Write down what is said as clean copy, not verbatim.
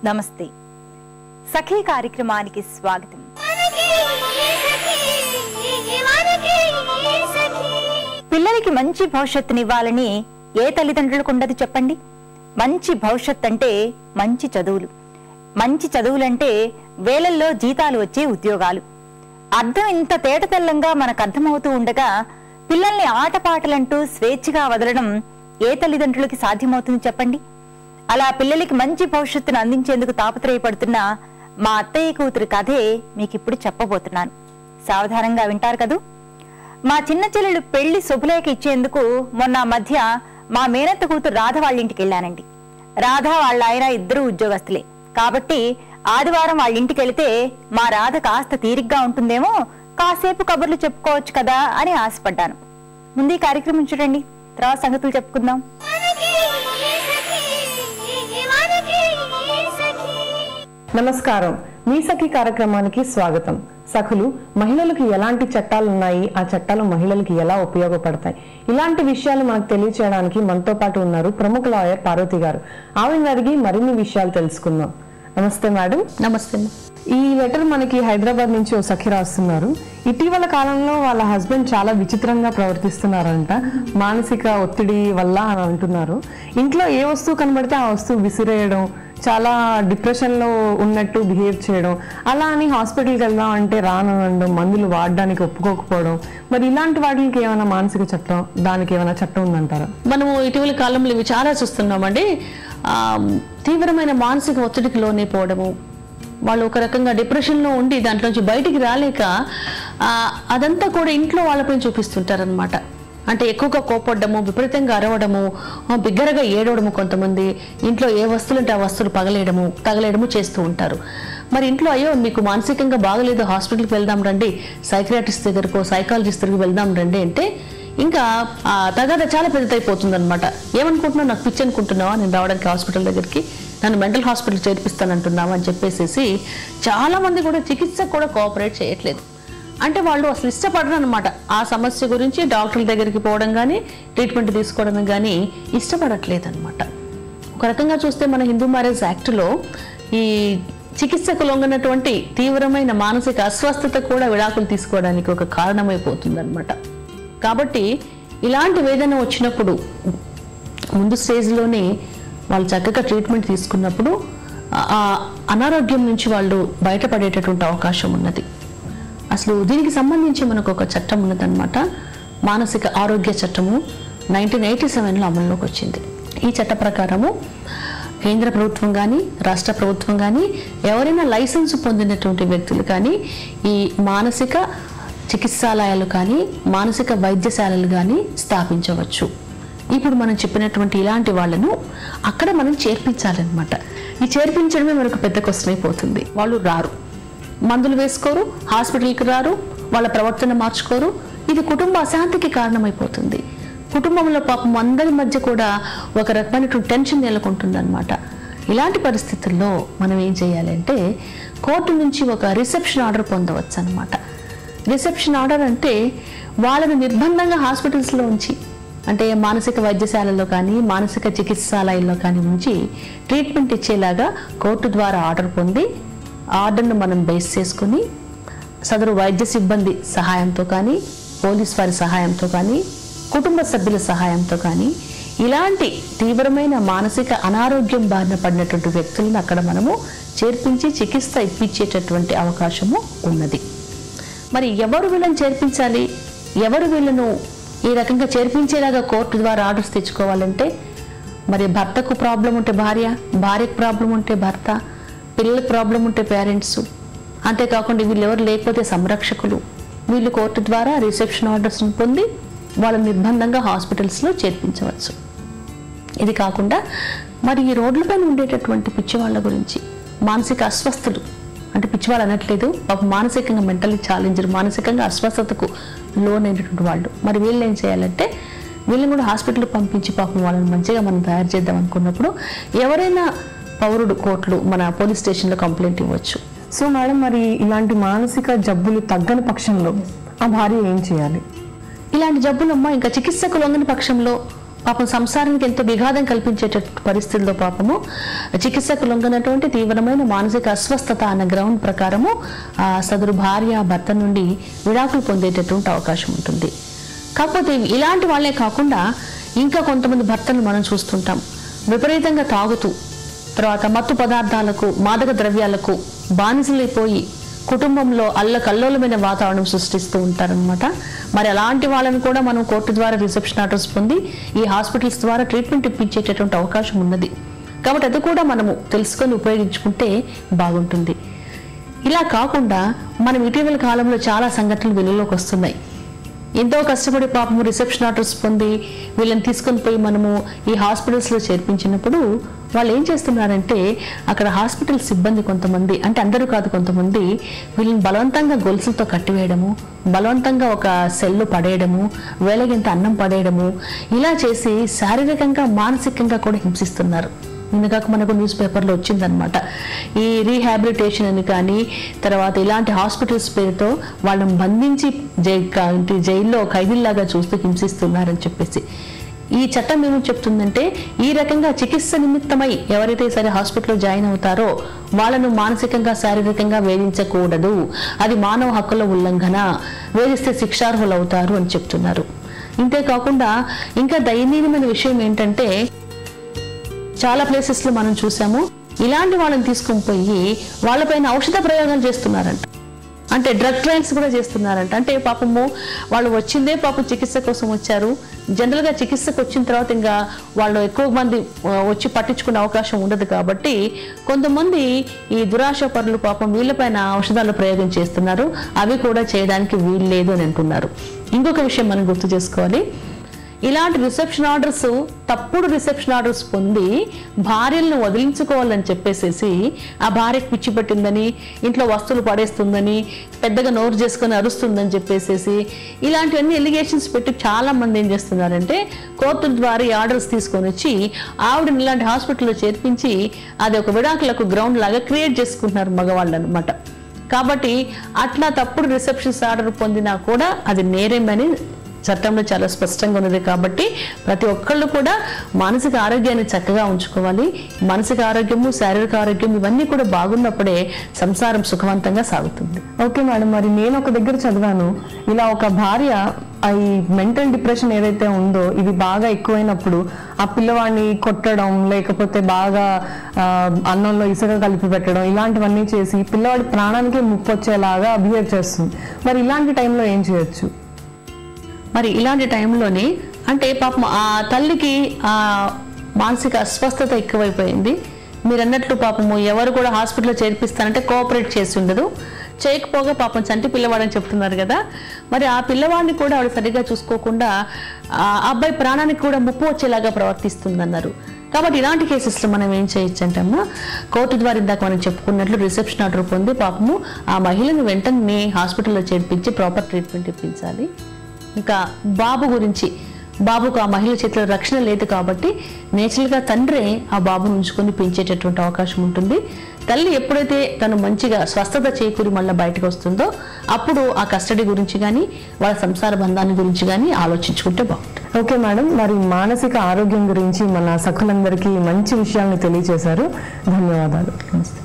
నమస్తే. సఖీ కార్యక్రమానికి స్వాగతం. పిల్లలకి మంచి భవిష్యత్తునివ్వాలని ఏ తల్లిదండ్రులకు ఉండదు చెప్పండి. మంచి భవిష్యత్ అంటే మంచి చదువులు. మంచి చదువులంటే వేలల్లో జీతాలు వచ్చే ఉద్యోగాలు. అర్థం ఇంత తేటతెల్లంగా మనకు అర్థమవుతూ ఉండగా పిల్లల్ని ఆటపాటలంటూ స్వేచ్ఛగా వదలడం ఏ తల్లిదండ్రులకి సాధ్యమవుతుంది చెప్పండి. అలా పిల్లలకి మంచి భవిష్యత్తును అందించేందుకు తాపత్రయపడుతున్న మా అత్తయ్య కూతురు కథే మీకు ఇప్పుడు చెప్పబోతున్నాను. సావధానంగా వింటారు కదూ. మా చిన్న చెల్లెలు పెళ్లి శుభలేఖ ఇచ్చేందుకు మొన్న మధ్య మా మేనత్త కూతురు రాధ వాళ్ళ ఇంటికి వెళ్ళానండి. రాధ వాళ్ళ ఆయన ఇద్దరు ఉద్యోగస్తులే కాబట్టి ఆదివారం వాళ్ళ ఇంటికి వెళితే మా రాధ కాస్త తీరిగ్గా ఉంటుందేమో, కాసేపు కబుర్లు చెప్పుకోవచ్చు కదా అని ఆశపడ్డాను. ముందు ఈ కార్యక్రమం చూడండి, తర్వాత సంగతులు చెప్పుకుందాం. నమస్కారం. మీ సఖి కార్యక్రమానికి స్వాగతం. సఖులు, మహిళలకు ఎలాంటి చట్టాలు ఉన్నాయి, ఆ చట్టాలు మహిళలకు ఎలా ఉపయోగపడతాయి, ఇలాంటి విషయాలు మనకు తెలియచేయడానికి మనతో పాటు ఉన్నారు ప్రముఖ లాయర్ పార్వతి గారు. ఆవిడని అడిగి మరిన్ని విషయాలు తెలుసుకుందాం. నమస్తే మేడం. నమస్తే. ఈ లెటర్ మనకి హైదరాబాద్ నుంచి ఓ సఖి రాస్తున్నారు. ఇటీవల కాలంలో వాళ్ళ హస్బెండ్ చాలా విచిత్రంగా ప్రవర్తిస్తున్నారంట, మానసిక ఒత్తిడి వల్ల అని అంటున్నారు. ఇంట్లో ఏ వస్తువు కనబడితే ఆ వస్తువు విసిరేయడం, చాలా డిప్రెషన్లో ఉన్నట్టు బిహేవ్ చేయడం, అలా అని హాస్పిటల్కి వెళ్దాం అంటే రానడం, మందులు వాడడానికి ఒప్పుకోకపోవడం. మరి ఇలాంటి వాటికి ఏమైనా మానసిక చట్టం, దానికి ఏమైనా చట్టం ఉందంటారా? మనము ఇటీవల కాలంలో ఇవి చాలా చూస్తున్నామండి. తీవ్రమైన మానసిక ఒత్తిడికి లోనైపోవడము, వాళ్ళు ఒక రకంగా డిప్రెషన్లో ఉండి దాంట్లోంచి బయటికి రాలేక అదంతా కూడా ఇంట్లో వాళ్ళపై చూపిస్తుంటారనమాట. అంటే ఎక్కువగా కోపడము, విపరీతంగా అరవడము, బిగ్గరగా ఏడవడము, కొంతమంది ఇంట్లో ఏ వస్తువులు అంటే ఆ వస్తువులు తగలేయడము చేస్తూ ఉంటారు. మరి ఇంట్లో అయ్యో మీకు మానసికంగా బాగలేదు, హాస్పిటల్కి వెళ్దాం రండి, సైకియాట్రిస్ట్ దగ్గరకో సైకాలజిస్ట్ దగ్గరికి వెళ్దాం రండి అంటే ఇంకా తగాద చాలా పెద్దదైపోతుంది అనమాట. ఏమనుకుంటున్నావు, నాకు పిచ్చి అనుకుంటున్నావా నేను రావడానికి హాస్పిటల్ దగ్గరికి, నన్ను మెంటల్ హాస్పిటల్ చేర్పిస్తానంటున్నావా అని చెప్పేసి చాలా మంది కూడా చికిత్స కూడా కోఆపరేట్ చేయట్లేదు. అంటే వాళ్ళు అసలు ఇష్టపడరు అనమాట. ఆ సమస్య గురించి డాక్టర్ల దగ్గరికి పోవడం కానీ ట్రీట్మెంట్ తీసుకోవడం కానీ ఇష్టపడట్లేదు అనమాట. ఒక రకంగా చూస్తే మన హిందూ మ్యారేజ్ యాక్ట్లో ఈ చికిత్సకు లొంగనటువంటి తీవ్రమైన మానసిక అస్వస్థత కూడా విడాకులు తీసుకోవడానికి ఒక కారణమైపోతుంది అనమాట. కాబట్టి ఇలాంటి వేదన వచ్చినప్పుడు ముందు స్టేజ్లోనే వాళ్ళు చక్కగా ట్రీట్మెంట్ తీసుకున్నప్పుడు ఆ అనారోగ్యం నుంచి వాళ్ళు బయటపడేటటువంటి అవకాశం ఉన్నది. అసలు దీనికి సంబంధించి మనకు ఒక చట్టం ఉన్నదన్నమాట. మానసిక ఆరోగ్య చట్టము 1987లో అమల్లోకి వచ్చింది. ఈ చట్ట ప్రకారము కేంద్ర ప్రభుత్వం కానీ రాష్ట్ర ప్రభుత్వం కానీ ఎవరైనా లైసెన్స్ పొందినటువంటి వ్యక్తులు కానీ ఈ మానసిక చికిత్సాలయాలు కానీ మానసిక వైద్యశాలలు కానీ స్థాపించవచ్చు. ఇప్పుడు మనం చెప్పినటువంటి ఇలాంటి వాళ్ళను అక్కడ మనం చేర్పించాలన్నమాట. ఈ చేర్పించడమే మనకు పెద్ద క్వశ్చన్ అయిపోతుంది. వాళ్ళు రారు, మందులు వేసుకోరు, హాస్పిటల్కి రారు, వాళ్ళ ప్రవర్తన మార్చుకోరు. ఇది కుటుంబ అశాంతికి కారణమైపోతుంది. కుటుంబంలో పాపం అందరి మధ్య కూడా ఒక రకమైనటువంటి టెన్షన్ నెలకొంటుంది అనమాట. ఇలాంటి పరిస్థితుల్లో మనం ఏం చేయాలంటే కోర్టు నుంచి ఒక రిసెప్షన్ ఆర్డర్ పొందవచ్చు అనమాట. రిసెప్షన్ ఆర్డర్ అంటే వాళ్ళని నిర్బంధంగా హాస్పిటల్స్లో ఉంచి, అంటే మానసిక వైద్యశాలలో కానీ మానసిక చికిత్సాలయాల్లో కానీ ఉంచి ట్రీట్మెంట్ ఇచ్చేలాగా కోర్టు ద్వారా ఆర్డర్ పొంది ఆర్డర్ను మనం బేస్ చేసుకుని సదరు వైద్య సిబ్బంది సహాయంతో కానీ పోలీస్ వారి సహాయంతో కానీ కుటుంబ సభ్యుల సహాయంతో కానీ ఇలాంటి తీవ్రమైన మానసిక అనారోగ్యం బారిన పడినటువంటి వ్యక్తులను అక్కడ మనము చేర్పించి చికిత్స ఇప్పించేటటువంటి అవకాశము ఉన్నది. మరి ఎవరు వీళ్ళని చేర్పించాలి, ఎవరు వీళ్ళను ఈ రకంగా చేర్పించేలాగా కోర్టు ద్వారా ఆర్డర్స్ తెచ్చుకోవాలంటే మరి భర్తకు ప్రాబ్లం ఉంటే భార్య, భార్యకు ప్రాబ్లం ఉంటే భర్త, పిల్లలకు ప్రాబ్లం ఉంటే పేరెంట్స్, అంతేకాకుండా వీళ్ళు ఎవరు లేకపోతే సంరక్షకులు, వీళ్ళు కోర్టు ద్వారా రిసెప్షన్ ఆర్డర్స్ని పొంది వాళ్ళ నిర్బంధంగా హాస్పిటల్స్లో చేర్పించవచ్చు. ఇది కాకుండా మరి ఈ రోడ్లపైన ఉండేటటువంటి పిచ్చివాళ్ళ గురించి, మానసిక అస్వస్థులు, అంటే పిచ్చివాళ్ళు అనట్లేదు, పాపం మానసికంగా మెంటల్లీ ఛాలెంజ్డ్, మానసికంగా అస్వస్థతకు లోనైనటువంటి వాళ్ళు, మరి వీళ్ళు ఏం చేయాలంటే వీళ్ళని కూడా హాస్పిటల్కి పంపించి పాపం వాళ్ళని మంచిగా మనం తయారు చేద్దాం అనుకున్నప్పుడు ఎవరైనా పౌరుడు కోర్టులు మన పోలీస్ స్టేషన్లో కంప్లైంట్ ఇవ్వచ్చు. సో మేడం, మరి ఇలాంటి మానసిక జబ్బులు తగ్గని పక్షంలో ఆ భార్య ఏం చేయాలి? ఇలాంటి జబ్బులమ్మ ఇంకా చికిత్సకు లొంగని పక్షంలో పాపం సంసారానికి ఎంతో విఘాతం కల్పించే పరిస్థితుల్లో పాపము చికిత్సకు లొంగనటువంటి తీవ్రమైన మానసిక అస్వస్థత అన్న గ్రౌండ్ ప్రకారము సదరు భార్య భర్త నుండి విడాకులు పొందేటటువంటి అవకాశం ఉంటుంది. కాకపోతే ఇలాంటి వాళ్ళే కాకుండా ఇంకా కొంతమంది భర్తలు మనం చూస్తుంటాం, విపరీతంగా తాగుతూ తర్వాత మత్తు పదార్థాలకు మాదక ద్రవ్యాలకు బానిసలైపోయి కుటుంబంలో అల్లకల్లోలమైన వాతావరణం సృష్టిస్తూ ఉంటారనమాట. మరి అలాంటి వాళ్ళని కూడా మనం కోర్టు ద్వారా రిసెప్షన్ ఆర్డర్స్ పొంది ఈ హాస్పిటల్స్ ద్వారా ట్రీట్మెంట్ ఇప్పించేటటువంటి అవకాశం ఉన్నది. కాబట్టి అది కూడా మనము తెలుసుకొని ఉపయోగించుకుంటే బాగుంటుంది. ఇలా కాకుండా మనం ఇటీవల కాలంలో చాలా సంఘటనలు వెలుగులోకి వస్తున్నాయి. ఎంతో కష్టపడి పాపము రిసెప్షన్ ఆర్డర్స్ పొంది వీళ్ళని తీసుకొని పోయి మనము ఈ హాస్పిటల్స్లో చేర్పించినప్పుడు వాళ్ళు ఏం చేస్తున్నారంటే అక్కడ హాస్పిటల్ సిబ్బంది కొంతమంది, అంటే అందరూ కాదు కొంతమంది, వీళ్ళని బలవంతంగా గొలుసులతో కట్టివేయడము, బలవంతంగా ఒక సెల్లు పడేయడము, వేళగింత అన్నం పడేయడము, ఇలా చేసి శారీరకంగా మానసికంగా కూడా హింసిస్తున్నారు. ఇందుకాక మనకు న్యూస్ పేపర్లో వచ్చిందనమాట. ఈ రీహాబిలిటేషన్ అని కానీ తర్వాత ఇలాంటి హాస్పిటల్స్ పేరుతో వాళ్ళని బంధించి జైల్లో ఖైదీల్లాగా చూస్తూ హింసిస్తున్నారని చెప్పేసి ఈ చట్టం ఏమో చెప్తుందంటే ఈ రకంగా చికిత్స నిమిత్తమై ఎవరైతే సరే హాస్పిటల్లో జాయిన్ అవుతారో వాళ్ళను మానసికంగా శారీరకంగా వేధించకూడదు, అది మానవ హక్కుల ఉల్లంఘన, వేధిస్తే శిక్షార్హులు అవుతారు అని చెప్తున్నారు. ఇంతేకాకుండా ఇంకా దయనీయమైన విషయం ఏంటంటే చాలా ప్లేసెస్లో మనం చూసాము, ఇలాంటి వాళ్ళని తీసుకొని పోయి వాళ్ళపైన ఔషధ ప్రయోగాలు చేస్తున్నారంట, అంటే డ్రగ్ ట్రయల్స్ కూడా చేస్తున్నారంట. అంటే పాపము వాళ్ళు వచ్చిందే పాపం చికిత్స కోసం వచ్చారు. జనరల్గా చికిత్సకు వచ్చిన తర్వాత ఇంకా వాళ్ళు ఎక్కువ మంది వచ్చి పట్టించుకునే అవకాశం ఉండదు కాబట్టి కొంతమంది ఈ దురాశ పరులు పాపం వీళ్ళపైన ఔషధాలు ప్రయోగం చేస్తున్నారు. అవి కూడా చేయడానికి వీలు లేదు అని అంటున్నారు. ఇంకొక విషయం మనం గుర్తు చేసుకోవాలి, ఇలాంటి రిసెప్షన్ ఆర్డర్స్, తప్పుడు రిసెప్షన్ ఆర్డర్స్ పొంది భార్యలను వదిలించుకోవాలని చెప్పేసేసి ఆ భార్యకు పిచ్చి పట్టిందని, ఇంట్లో వస్తువులు పడేస్తుందని, పెద్దగా నోరు చేసుకొని అరుస్తుందని చెప్పేసేసి ఇలాంటివన్నీ ఎలిగేషన్స్ పెట్టి చాలా మంది ఏం చేస్తున్నారంటే కోర్టుల ద్వారా ఈ ఆర్డర్స్ తీసుకొని వచ్చి ఆవిడని ఇలాంటి హాస్పిటల్లో చేర్పించి అది ఒక విడాకులకు గ్రౌండ్ లాగా క్రియేట్ చేసుకుంటున్నారు మగవాళ్ళు అనమాట. కాబట్టి అట్లా తప్పుడు రిసెప్షన్స్ ఆర్డర్ పొందినా కూడా అది నేరమని చట్టంలో చాలా స్పష్టంగా ఉన్నది. కాబట్టి ప్రతి ఒక్కళ్ళు కూడా మానసిక ఆరోగ్యాన్ని చక్కగా ఉంచుకోవాలి. మానసిక ఆరోగ్యము, శారీరక ఆరోగ్యం ఇవన్నీ కూడా బాగున్నప్పుడే సంసారం సుఖవంతంగా సాగుతుంది. ఓకే మేడం, మరి నేను ఒక దగ్గర చదివాను, ఇలా ఒక భార్య ఈ మెంటల్ డిప్రెషన్ ఏదైతే ఉందో ఇది బాగా ఎక్కువైనప్పుడు ఆ పిల్లవాడిని కొట్టడం, లేకపోతే బాగా అన్నంలో ఇసుక కలిపి పెట్టడం, ఇలాంటివన్నీ చేసి పిల్లవాడి ప్రాణానికి ముప్పు వచ్చేలాగా బిహేవ్ చేస్తుంది. మరి ఇలాంటి టైంలో ఏం చేయొచ్చు? మరి ఇలాంటి టైంలోనే అంటే పాపం ఆ తల్లికి ఆ మానసిక అస్వస్థత ఎక్కువైపోయింది. మీరు అన్నట్లు పాపము ఎవరు కూడా హాస్పిటల్లో చేర్పిస్తానంటే కోఆపరేట్ చేసి ఉండదు, చేయకపోగా పాపం చంటి పిల్లవాడని చెప్తున్నారు కదా. మరి ఆ పిల్లవాడిని కూడా ఆవిడ సరిగ్గా చూసుకోకుండా ఆ అబ్బాయి ప్రాణానికి కూడా ముప్పు వచ్చేలాగా ప్రవర్తిస్తుంది అన్నారు. కాబట్టి ఇలాంటి కేసెస్లో మనం ఏం చేయొచ్చు అంటమ్మా, కోర్టు ద్వారా ఇందాక మనం చెప్పుకున్నట్లు రిసెప్షన్ ఆర్డర్ పొంది పాపము ఆ మహిళను వెంటనే హాస్పిటల్లో చేర్పించి ప్రాపర్ ట్రీట్మెంట్ ఇప్పించాలి. ఇంకా బాబు గురించి, బాబుకు ఆ మహిళ చేతిలో రక్షణ లేదు కాబట్టి నేచురల్గా తండ్రే ఆ బాబును ఉంచుకొని పెంచేటటువంటి అవకాశం ఉంటుంది. తల్లి ఎప్పుడైతే తను మంచిగా స్వస్థత చేకూరి మళ్ళీ బయటకు వస్తుందో అప్పుడు ఆ కస్టడీ గురించి కానీ వాళ్ళ సంసార బంధాన్ని గురించి కానీ ఆలోచించుకుంటే బాగుంటుంది. ఓకే మేడం, మరి మానసిక ఆరోగ్యం గురించి మన సఖులందరికీ మంచి విషయాలను తెలియజేశారు. ధన్యవాదాలు. నమస్తే.